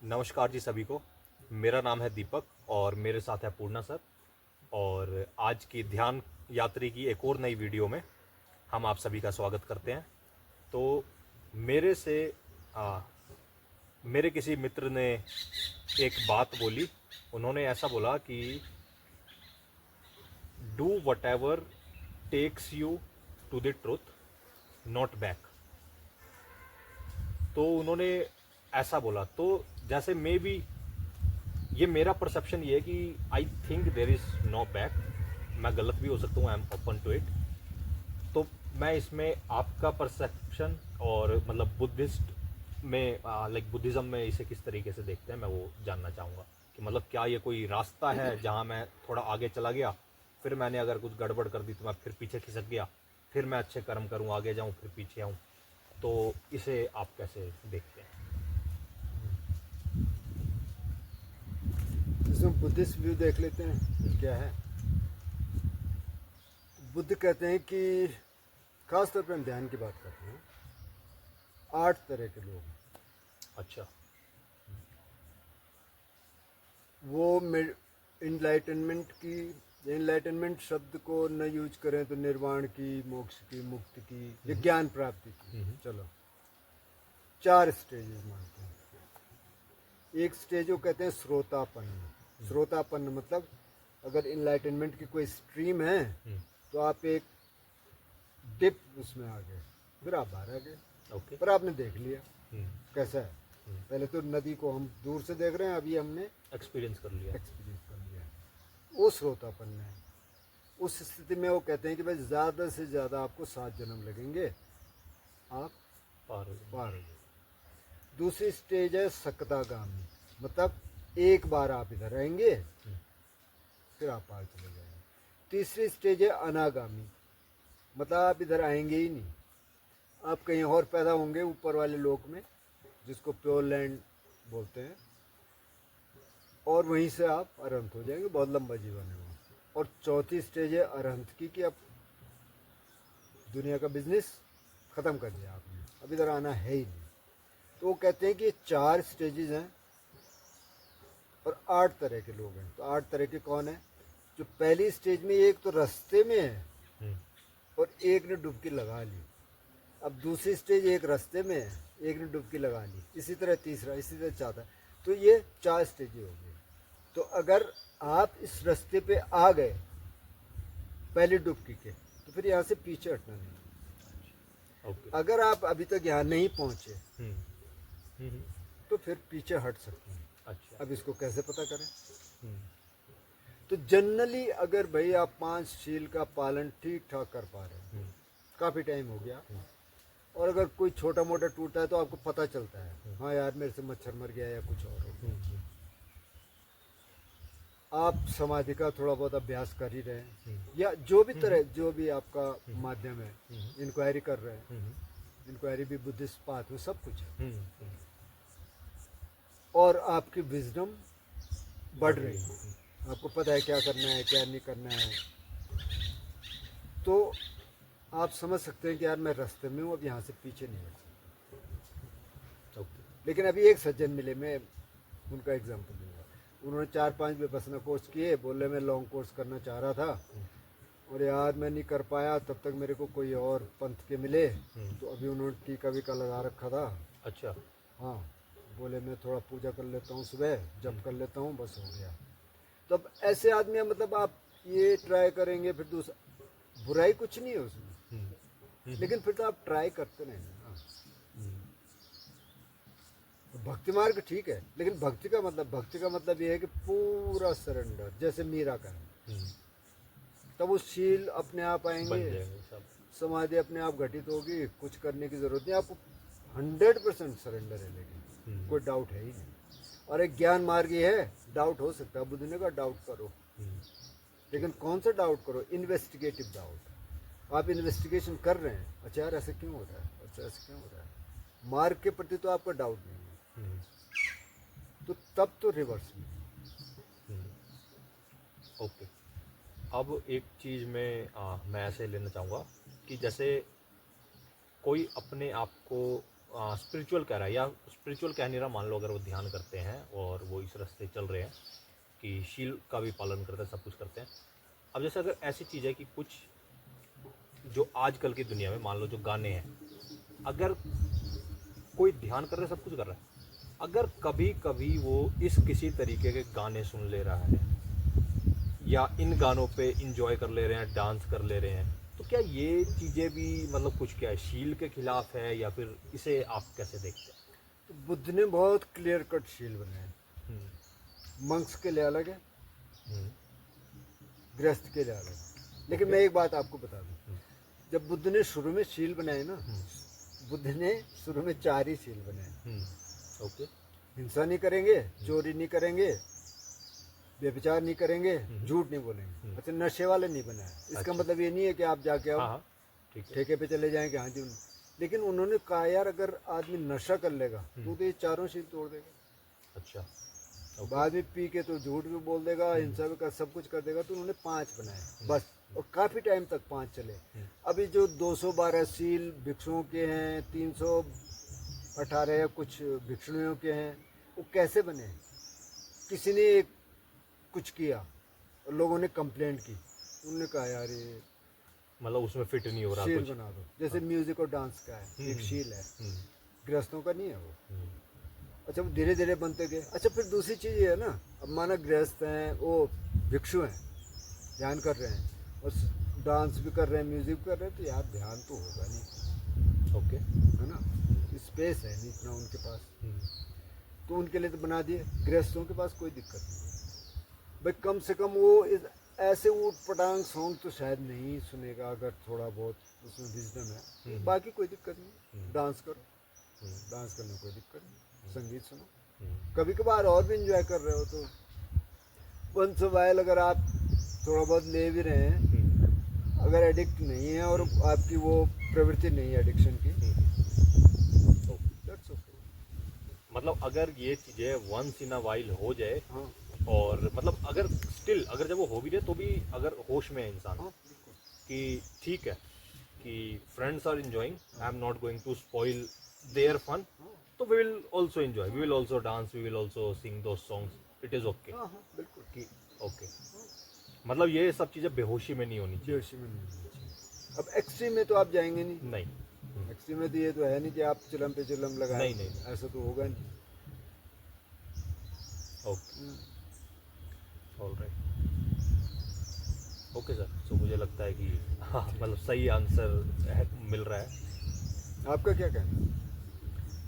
नमस्कार जी सभी को। मेरा नाम है दीपक और मेरे साथ है पूर्णा सर। और आज की ध्यान यात्री की एक और नई वीडियो में हम आप सभी का स्वागत करते हैं। तो मेरे से आ, मेरे किसी मित्र ने एक बात बोली। उन्होंने ऐसा बोला कि do whatever takes you to the truth, not back. तो उन्होंने ऐसा बोला, तो जैसे मे बी ये मेरा परसेप्शन ये है कि I think there is no back. मैं गलत भी हो सकता हूँ, I am open to it. तो मैं इसमें आपका परसेप्शन और मतलब बुद्धिस्ट में लाइक बुद्धिज़्म में इसे किस तरीके से देखते हैं, मैं वो जानना चाहूँगा कि मतलब क्या ये कोई रास्ता है जहाँ मैं थोड़ा आगे चला गया, फिर मैंने अगर कुछ गड़बड़ कर दी तो मैं फिर पीछे खिसक गया, फिर मैं अच्छे कर्म करूँ, आगे जाऊँ, फिर पीछे आऊँ। तो इसे आप कैसे देखते हैं? इसमें बुद्धिस्ट व्यू देख लेते हैं क्या है। बुद्ध कहते हैं कि खास तौर पर हम ध्यान की बात करते हैं, 8 तरह के लोग हैं। अच्छा। वो इनलाइटनमेंट शब्द को न यूज करें तो निर्वाण की, मोक्ष की, मुक्ति की, विज्ञान प्राप्ति की, चलो 4 स्टेजेस मानते हैं। एक स्टेज वो कहते हैं श्रोतापन्न। श्रोतापन्न मतलब अगर इनलाइटनमेंट की कोई स्ट्रीम है तो आप एक डिप उसमें आ गए, फिर आप बाहर आ गए, ओके। पर आपने देख लिया कैसा है। पहले तो नदी को हम दूर से देख रहे हैं, अभी हमने एक्सपीरियंस कर लिया। एक्सपीरियंस कर लिया है। वो श्रोतापन्न है। उस स्थिति में वो कहते हैं कि भाई ज़्यादा से ज़्यादा आपको 7 जन्म लगेंगे, आप पार हो जाए। पार हो गए। दूसरी स्टेज है सक्तागामी, मतलब एक बार आप इधर आएंगे फिर आप पार चले जाएंगे। तीसरी स्टेज है अनागामी, मतलब आप इधर आएंगे ही नहीं, आप कहीं और पैदा होंगे ऊपर वाले लोक में, जिसको प्योर लैंड बोलते हैं, और वहीं से आप अरहंत हो जाएंगे, बहुत लंबा जीवन है वो। और चौथी स्टेज है अरहंत की, कि अब दुनिया का बिजनेस ख़त्म कर दिया आपने, अब इधर आना है ही नहीं। तो वो कहते हैं कि ये 4 स्टेजेस हैं और 8 तरह के लोग हैं। तो 8 तरह के कौन है? जो पहली स्टेज में एक तो रास्ते में है और एक ने डुबकी लगा ली। अब दूसरी स्टेज एक रास्ते में है, एक ने डुबकी लगा ली, इसी तरह तीसरा, इसी तरह चौथा। तो ये 4 स्टेजें हो गई। तो अगर आप इस रास्ते पे आ गए पहली डुबकी के, तो फिर यहाँ से पीछे हटना नहीं। ओके। अगर आप अभी तक यहाँ नहीं पहुँचे हम्म। हम्म। तो फिर पीछे हट सकते हैं। अच्छा। अब इसको कैसे पता करें? हम्म। तो जनरली अगर भाई आप 5 शील का पालन ठीक ठाक कर पा रहे हैं, काफ़ी टाइम हो गया, और अगर कोई छोटा मोटा टूटा है तो आपको पता चलता है, हाँ यार मेरे से मच्छर मर गया या कुछ और हो गया। आप समाधि का थोड़ा बहुत अभ्यास कर ही रहे हैं, या जो भी तरह, जो भी आपका माध्यम है, इंक्वायरी कर रहे हैं, इंक्वायरी भी बुद्धिस्ट पाथ में सब कुछ है, और आपकी विजडम बढ़ रही है, आपको पता है क्या करना है क्या नहीं करना है, तो आप समझ सकते हैं कि यार मैं रास्ते में हूँ, अब यहाँ से पीछे नहीं हट सकता। ओके। लेकिन अभी एक सज्जन मिले, मैं उनका एग्जाम्पल दूंगा। उन्होंने 4-5 विपස්සना कोर्स किए, बोले मैं लॉन्ग कोर्स करना चाह रहा था और यार मैं नहीं कर पाया, तब तक मेरे को कोई और पंथ के मिले, तो अभी उन्होंने टीका वीका लगा रखा था। अच्छा। हाँ, बोले मैं थोड़ा पूजा कर लेता हूँ, सुबह जप कर लेता हूँ, बस हो गया। तो अब ऐसे आदमी, मतलब आप ये ट्राई करेंगे, फिर दूसरा, बुराई कुछ नहीं है उसमें, लेकिन फिर तो आप ट्राई करते रहेंगे ना। तो भक्ति मार्ग ठीक है, लेकिन भक्ति का मतलब ये है कि पूरा सरेंडर, जैसे मीरा का है। तब वो शील अपने आप आएंगे, बन जाएंगे सब। समाधि अपने आप घटित होगी, कुछ करने की जरूरत नहीं आपको। 100% सरेंडर है, लेकिन कोई डाउट है ही नहीं। और एक ज्ञान मार्ग ही है, डाउट हो सकता है। बुद्ध ने कहा डाउट करो, लेकिन कौन सा डाउट करो? Investigative doubt. आप इन्वेस्टिगेशन कर रहे हैं, अच्छा यार ऐसे क्यों हो रहा है, अच्छा ऐसे क्यों हो रहा है, मार्ग के प्रति तो आपका डाउट नहीं है, तो तब तो रिवर्स में। ओके। अब एक चीज़ मैं ऐसे लेना चाहूँगा कि जैसे कोई अपने आप को स्पिरिचुअल कह रहा है, या स्पिरिचुअल कह नहीं रहा, मान लो अगर वो ध्यान करते हैं और वो इस रास्ते चल रहे हैं कि शील का भी पालन करते हैं, सब कुछ करते हैं। अब जैसे अगर ऐसी चीज़ है कि कुछ जो आजकल की दुनिया में मान लो जो गाने हैं, अगर कोई ध्यान कर रहा है, सब कुछ कर रहा है, अगर कभी कभी वो इस किसी तरीके के गाने सुन ले रहा है या इन गानों पे इंजॉय कर ले रहे हैं, डांस कर ले रहे हैं, तो क्या ये चीज़ें भी मतलब कुछ क्या है, शील के खिलाफ है, या फिर इसे आप कैसे देखते हैं? तो बुद्ध ने बहुत क्लियर कट शील बनाए। हम्म, मंक्स के लिए अलग है, हम्म, गृहस्थ के लिए अलग है। लेकिन Okay. मैं एक बात आपको बता दूं, जब बुद्ध ने शुरू में शील बनाए ना, बुद्ध ने शुरू में 4 ही शील बनाए। ओके। हिंसा नहीं करेंगे, चोरी नहीं करेंगे, व्यभिचार नहीं करेंगे, झूठ नहीं बोलेंगे। अच्छा, नशे वाले नहीं बनाए। इसका अच्छा। मतलब ये नहीं है कि आप जाके हाँ आप हाँ, ठीक है। ठेके पे चले जाएंगे, हाँ जी। लेकिन उन्होंने कहा यार अगर आदमी नशा कर लेगा तो ये 4 शील तोड़ देगा। अच्छा। ओके। बाद में पी के तो झूठ भी बोल देगा, हिंसा भी कर, सब कुछ कर देगा। तो उन्होंने 5 बनाए बस, और काफी टाइम तक 5 चले। अभी जो 212 शील भिक्षुओं के हैं, 318 या कुछ भिक्षुणियों के हैं, वो कैसे बने? किसी ने एक कुछ किया और लोगों ने कंप्लेंट की, उन्होंने कहा यार ये मतलब उसमें फिट नहीं हो रहा शील कुछ। बना दो। जैसे म्यूजिक और डांस का है, एक शील है, गृहस्थों का नहीं है वो। अच्छा, वो धीरे धीरे बनते गए। अच्छा, फिर दूसरी चीज़ ये है ना, अब माना गृहस्थ हैं, वो भिक्षु हैं, ध्यान कर रहे हैं और डांस भी कर रहे हैं, म्यूजिक भी कर रहे हैं, तो यार ध्यान तो होगा नहीं, ओके। है ना? स्पेस है नहीं इतना उनके पास, तो उनके लिए तो बना दिए। गृहस्थों के पास कोई दिक्कत नहीं भाई, कम से कम वो ऐसे ऊट पटांग सॉन्ग तो शायद नहीं सुनेगा, अगर थोड़ा बहुत उसमें विजडम है। बाकी कोई दिक्कत नहीं, डांस करो, डांस करने में कोई दिक्कत नहीं, संगीत सुनो, कभी कभार और भी इंजॉय कर रहे हो तो वंस वाइल। अगर आप थोड़ा बहुत ले भी रहे हैं, अगर एडिक्ट नहीं है और आपकी वो प्रवृत्ति नहीं है एडिक्शन की, दैट्स ओके। मतलब अगर ये चीज़ें वंस इन अ वाइल हो जाए, हाँ और मतलब अगर स्टिल अगर जब वो हो भी रहे तो भी अगर होश में है इंसान, हाँ बिल्कुल। कि ठीक है कि friends are enjoying, I am not going to spoil their fun, तो we will also enjoy, we will also dance, we will also sing those songs, it is okay. हाँ हाँ बिल्कुल। कि ओके, मतलब ये सब चीज़ें बेहोशी में नहीं होनी चाहिए। बेहोशी में नहीं होनी चाहिए। अब एक्सट्रीम में तो आप जाएंगे नहीं, नहीं। एक्सट्रीम में तो ये तो है नहीं कि आप चिलम पे चिलम लगाए, नहीं, नहीं, नहीं। ऐसा तो होगा नहीं। Okay, alright, okay sir. So मुझे लगता है कि हाँ, मतलब सही आंसर मिल रहा है। आपका क्या कहना है?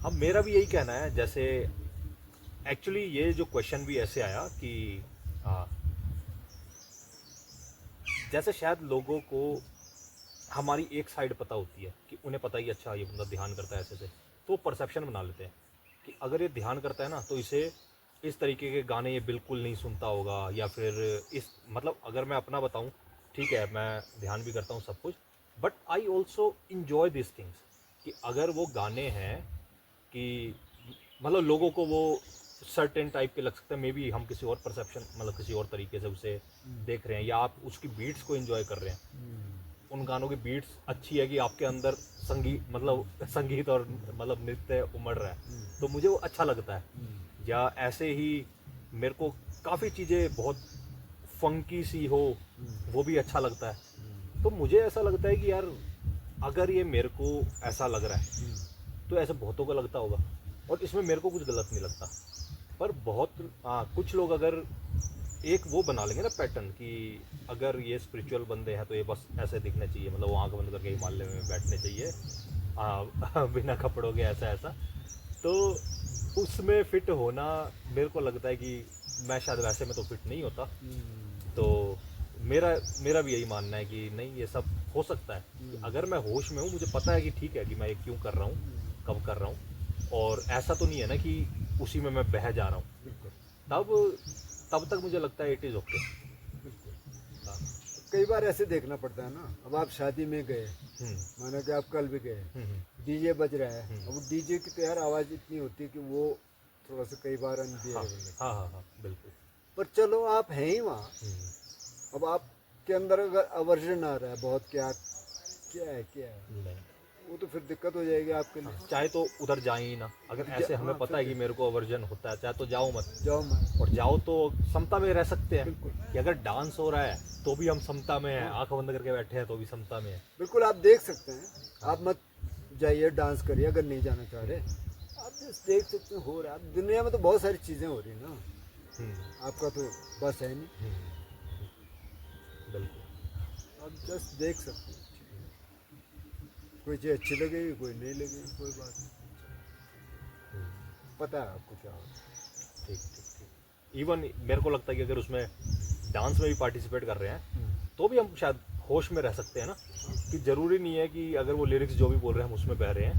हाँ, मेरा भी यही कहना है। जैसे एक्चुअली ये जो क्वेश्चन भी ऐसे आया कि हाँ, जैसे शायद लोगों को हमारी एक साइड पता होती है कि उन्हें पता ही अच्छा ये बंदा ध्यान करता है ऐसे से, तो परसेप्शन बना लेते हैं कि अगर ये ध्यान करता है ना तो इसे इस तरीके के गाने ये बिल्कुल नहीं सुनता होगा, या फिर इस मतलब अगर मैं अपना बताऊं, ठीक है मैं ध्यान भी करता हूं सब कुछ, but I also enjoy this things. कि अगर वो गाने हैं कि मतलब लोगों को वो सर्टेन टाइप के लग सकते हैं, मे बी हम किसी और परसेप्शन मतलब किसी और तरीके से उसे देख रहे हैं, या आप उसकी बीट्स को एंजॉय कर रहे हैं, उन गानों की बीट्स अच्छी है कि आपके अंदर संगीत मतलब संगीत और मतलब नृत्य उमड़ रहा है, तो मुझे वो अच्छा लगता है। या ऐसे ही मेरे को काफ़ी चीज़ें बहुत फंकी सी हो, वो भी अच्छा लगता है। तो मुझे ऐसा लगता है कि यार अगर ये मेरे को ऐसा लग रहा है तो ऐसे बहुतों को लगता होगा, और इसमें मेरे को कुछ गलत नहीं लगता। पर बहुत कुछ लोग अगर एक वो बना लेंगे ना पैटर्न कि अगर ये स्पिरिचुअल बंदे हैं तो ये बस ऐसे दिखने चाहिए, मतलब वो आंख बंद करके हिमालय में बैठने चाहिए बिना कपड़ों के, ऐसा ऐसा, तो उसमें फिट होना मेरे को लगता है कि मैं शायद वैसे में तो फिट नहीं होता। तो मेरा मेरा भी यही मानना है कि नहीं, ये सब हो सकता है कि अगर मैं होश में हूँ, मुझे पता है कि ठीक है कि मैं ये क्यों कर रहा हूँ, कब कर रहा हूँ, और ऐसा तो नहीं है ना कि उसी में मैं बह जा रहा हूँ, तब तक मुझे लगता है इट इज़ ओके। कई बार ऐसे देखना पड़ता है ना, अब आप शादी में गए, माना कि आप कल भी गए, डीजे बज रहा है, अब डीजे की तो यार आवाज़ इतनी होती है कि वो थोड़ा सा कई बार अनबियरेबल लगता है। हाँ बिल्कुल। पर चलो आप हैं ही वहाँ, अब आपके अंदर अगर अवर्जन आ रहा है बहुत, क्या क्या है नहीं, वो तो फिर दिक्कत हो जाएगी आपके लिए। चाहे तो उधर जाए ही ना, अगर ऐसे हमें हाँ, पता है कि मेरे को अवर्जन होता है, चाहे तो जाओ मत, जाओ मत। और जाओ तो समता में रह सकते हैं बिल्कुल। कि अगर डांस हो रहा है तो भी हम समता में हैं, आंख बंद करके बैठे हैं तो भी समता में है। बिल्कुल आप देख सकते हैं, आप मत जाइए डांस करिए अगर नहीं जाना चाह रहे, आप जस्ट देख सकते हैं हो रहा है। अब दुनिया में तो बहुत सारी चीज़ें हो रही ना, आपका तो बस है नहीं, बिल्कुल। आप जस्ट देख सकते हैं। कोई चीज़ अच्छी लगेगी, कोई नहीं लगेगी, कोई बात नहीं, पता है आपको क्या होता है। ठीक ठीक ठीक। इवन मेरे को लगता है कि अगर उसमें डांस में भी पार्टिसिपेट कर रहे हैं तो भी हम शायद होश में रह सकते हैं ना, कि जरूरी नहीं है कि अगर वो लिरिक्स जो भी बोल रहे हैं हम उसमें बह रहे हैं,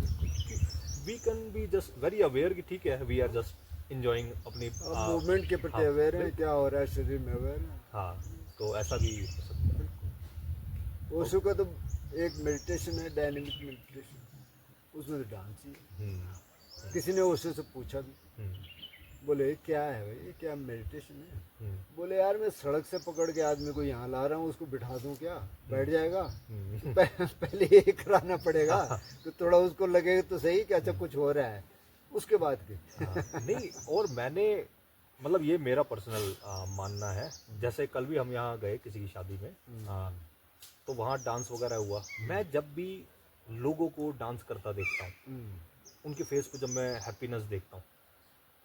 we can be just very aware कि ठीक है वी आर जस्ट इंजॉइंग अपनी आप मूवमेंट के प्रति हाँ, अवेयर हैं, क्या हो रहा है शरीर में अवेयर है। हाँ, तो ऐसा भी हो सकता है। ओशो का तो एक मेडिटेशन है, डायनेमिक मेडिटेशन, उसमें तो डांस ही है। किसी ने ओशो से पूछा भी, बोले क्या है भाई, ये क्या मेडिटेशन है? बोले यार मैं सड़क से पकड़ के आदमी को यहाँ ला रहा हूँ, उसको बिठा दूँ क्या, बैठ जाएगा? पहले ये कराना पड़ेगा तो थोड़ा उसको लगेगा तो सही कि अच्छा कुछ हो रहा है, उसके बाद की नहीं, और मैंने मतलब ये मेरा पर्सनल मानना है, जैसे कल भी हम यहाँ गए किसी की शादी में, तो वहाँ डांस वगैरह हुआ, मैं जब भी लोगों को डांस करता देखता हूँ, उनके फेस पे जब मैं हैप्पीनेस देखता हूँ,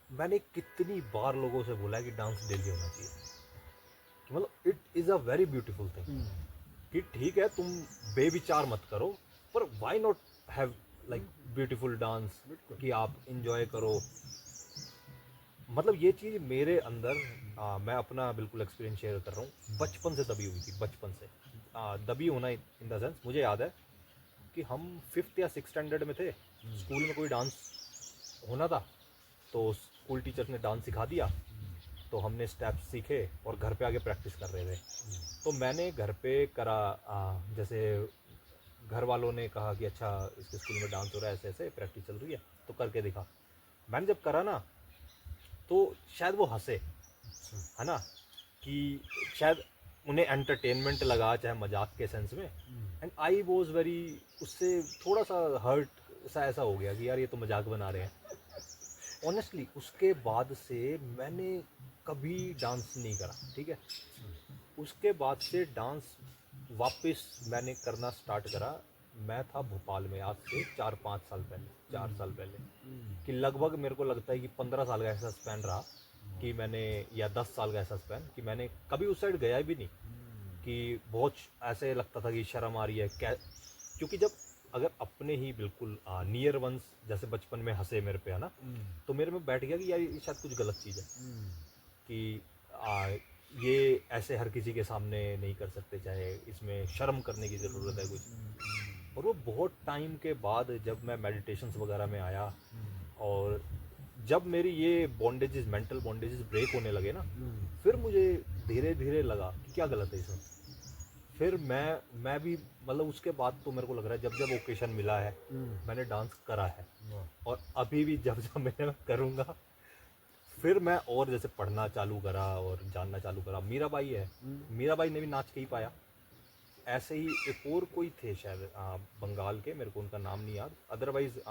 मैंने कितनी बार लोगों से बोला है कि डांस डेली होना चाहिए, मतलब it is a very beautiful thing, कि ठीक है तुम बेविचार मत करो, पर why not have like beautiful dance, कि आप इंजॉय करो। मतलब ये चीज़ मेरे अंदर मैं अपना बिल्कुल एक्सपीरियंस शेयर कर रहा हूँ, बचपन से दबी हुई थी, बचपन से दबी होना इन द सेंस, मुझे याद है कि हम 5th या 6th स्टैंडर्ड में थे, स्कूल में कोई डांस होना था, तो स्कूल टीचर ने डांस सिखा दिया, तो हमने स्टेप्स सीखे और घर पे आके प्रैक्टिस कर रहे थे। तो मैंने घर पे करा, जैसे घर वालों ने कहा कि अच्छा इसके स्कूल में डांस हो रहा है, ऐसे ऐसे प्रैक्टिस चल रही है, तो करके दिखा। मैंने जब करा ना तो शायद वो हंसे, है ना, कि शायद उन्हें एंटरटेनमेंट लगा, चाहे मजाक के सेंस में, एंड आई वॉज वेरी, उससे थोड़ा सा हर्ट सा ऐसा हो गया कि यार ये तो मजाक बना रहे हैं। ऑनेस्टली उसके बाद से मैंने कभी डांस नहीं करा, ठीक है। उसके बाद से डांस वापस मैंने करना स्टार्ट करा, मैं था भोपाल में आज से 4-5 साल पहले, 4 साल पहले, कि लगभग मेरे को लगता है कि 15 साल का ऐसा स्पैन रहा कि मैंने, या 10 साल का ऐसा स्पैन कि मैंने कभी उस साइड गया भी नहीं, कि बहुत ऐसे लगता था कि शर्म आ रही है क्या, क्योंकि जब अगर अपने ही बिल्कुल नियर वंस जैसे बचपन में हंसे मेरे पे, है ना, तो मेरे में बैठ गया कि यार ये शायद कुछ गलत चीज़ है, कि ये ऐसे हर किसी के सामने नहीं कर सकते, चाहे इसमें शर्म करने की ज़रूरत है कुछ। और वो बहुत टाइम के बाद जब मैं मेडिटेशंस वगैरह में आया, और जब मेरी ये बॉन्डेजेस, मेंटल बॉन्डेजेस ब्रेक होने लगे ना, फिर मुझे धीरे धीरे लगा कि क्या गलत है इसमें। फिर मैं भी मतलब उसके बाद तो मेरे को लग रहा है जब जब ओकेशन मिला है मैंने डांस करा है, और अभी भी जब जब मैं करूँगा, फिर मैं और जैसे पढ़ना चालू करा और जानना चालू करा। मीराबाई है, मीराबाई ने भी नाच के ही पाया, ऐसे ही एक और कोई थे शायद बंगाल के, मेरे को उनका नाम नहीं याद, अदरवाइज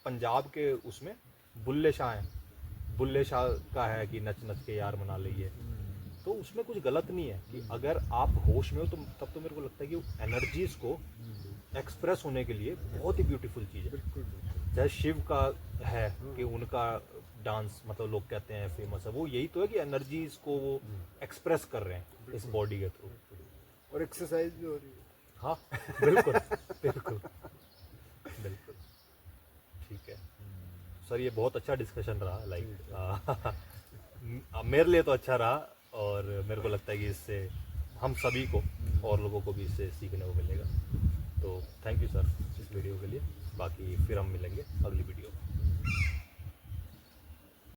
पंजाब के उसमें बुल्ले शाह हैं, बुल्ले शाह का है कि नच नच के यार मना लिए, तो उसमें कुछ गलत नहीं है कि अगर आप होश में हो तो तब तो मेरे को लगता है कि एनर्जीज को एक्सप्रेस होने के लिए बहुत ही ब्यूटीफुल चीज़ है। चाहे शिव का है कि उनका डांस मतलब लोग कहते हैं फेमस है, वो यही तो है कि एनर्जीज को वो एक्सप्रेस कर रहे हैं इस बॉडी के थ्रू, और एक्सरसाइज भी हो रही है। हाँ बिल्कुल बिल्कुल बिल्कुल। ठीक है सर, ये बहुत अच्छा डिस्कशन रहा, लाइक मेरे लिए तो अच्छा रहा, और मेरे को लगता है कि इससे हम सभी को और लोगों को भी इससे सीखने को मिलेगा। तो थैंक यू सर इस वीडियो के लिए, बाकी फिर हम मिलेंगे अगली वीडियो में।